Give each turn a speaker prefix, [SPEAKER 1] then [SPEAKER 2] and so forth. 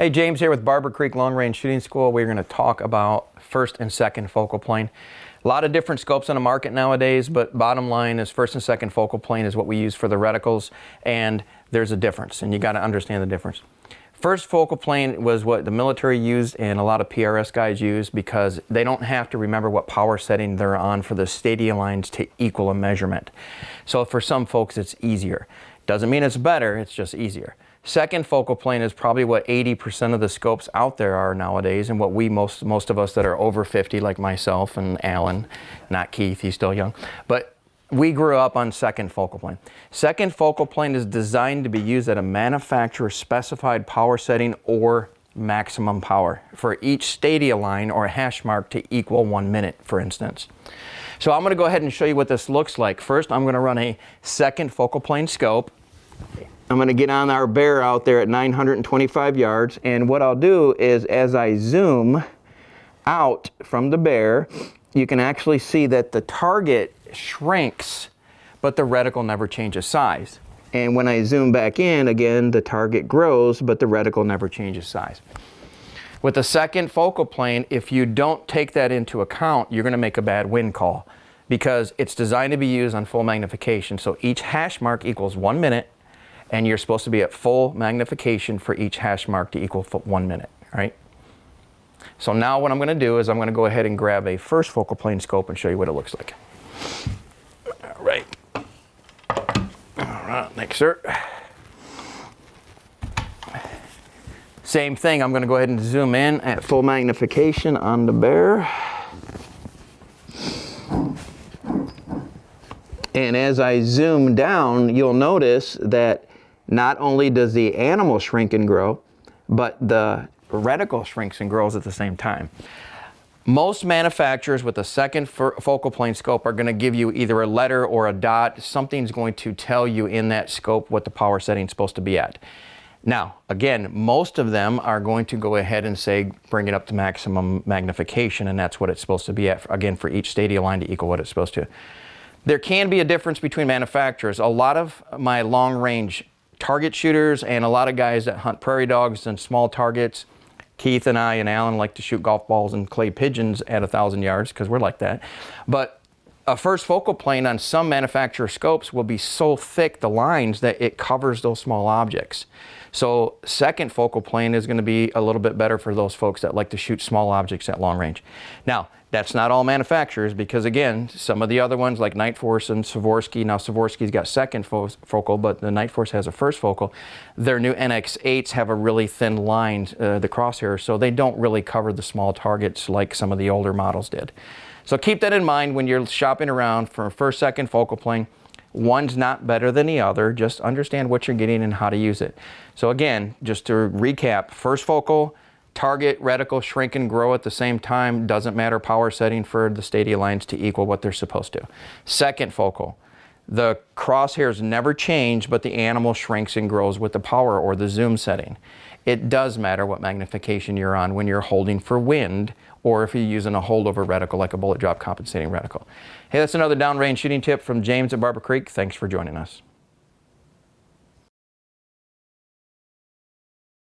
[SPEAKER 1] Hey, James here with Barber Creek Long Range Shooting School. We're going to talk about first and second focal plane. A lot of different scopes on the market nowadays, but bottom line is first and second focal plane is what we use for the reticles, and there's a difference, and you got to understand the difference. First focal plane was what the military used and a lot of PRS guys use because they don't have to remember what power setting they're on for the stadia lines to equal a measurement. So for some folks it's easier. Doesn't mean it's better, it's just easier. Second focal plane is probably what 80% of the scopes out there are nowadays, and what we most of us that are over 50, like myself and Alan, not Keith, he's still young, but we grew up on second focal plane. Second focal plane is designed to be used at a manufacturer specified power setting or maximum power for each stadia line or a hash mark to equal 1 minute, for instance. So I'm going to go ahead and show you what this looks like. First, I'm going to run a second focal plane scope. I'm going to get on our bear out there at 925 yards, and what I'll do is as I zoom out from the bear, you can actually see that the target shrinks, but the reticle never changes size. And when I zoom back in, again, the target grows, but the reticle never changes size. With the second focal plane, if you don't take that into account, you're going to make a bad wind call because it's designed to be used on full magnification. So each hash mark equals 1 minute, and you're supposed to be at full magnification for each hash mark to equal 1 minute, right? So now what I'm going to do is I'm going to go ahead and grab a first focal plane scope and show you what it looks like. All right. All right, thanks, sir. Same thing, I'm going to go ahead and zoom in at full magnification on the bear. And as I zoom down, you'll notice that not only does the animal shrink and grow, but the reticle shrinks and grows at the same time. Most manufacturers with a second focal plane scope are going to give you either a letter or a dot. Something's going to tell you in that scope what the power setting is supposed to be at. Now, again, most of them are going to go ahead and say, bring it up to maximum magnification, and that's what it's supposed to be at, again, for each stadia line to equal what it's supposed to. There can be a difference between manufacturers. A lot of my long range target shooters and a lot of guys that hunt prairie dogs and small targets, Keith and I and Alan like to shoot golf balls and clay pigeons at 1,000 yards because we're like that. But a first focal plane on some manufacturer scopes will be so thick, the lines, that it covers those small objects. So second focal plane is going to be a little bit better for those folks that like to shoot small objects at long range. Now, that's not all manufacturers because, again, some of the other ones like Night Force and Swarovski, now Swarovski's got second focal, but the Night Force has a first focal. Their new NX8s have a really thin line, the crosshairs, so they don't really cover the small targets like some of the older models did. So keep that in mind when you're shopping around for a first, second focal plane. One's not better than the other. Just understand what you're getting and how to use it. So again, just to recap, first focal, target, reticle, shrink and grow at the same time. Doesn't matter power setting for the stadia lines to equal what they're supposed to. Second focal, the crosshairs never change, but the animal shrinks and grows with the power or the zoom setting. It does matter what magnification you're on when you're holding for wind, or if you're using a holdover reticle like a bullet drop compensating reticle. Hey, that's another downrange shooting tip from James at Barber Creek. Thanks for joining us.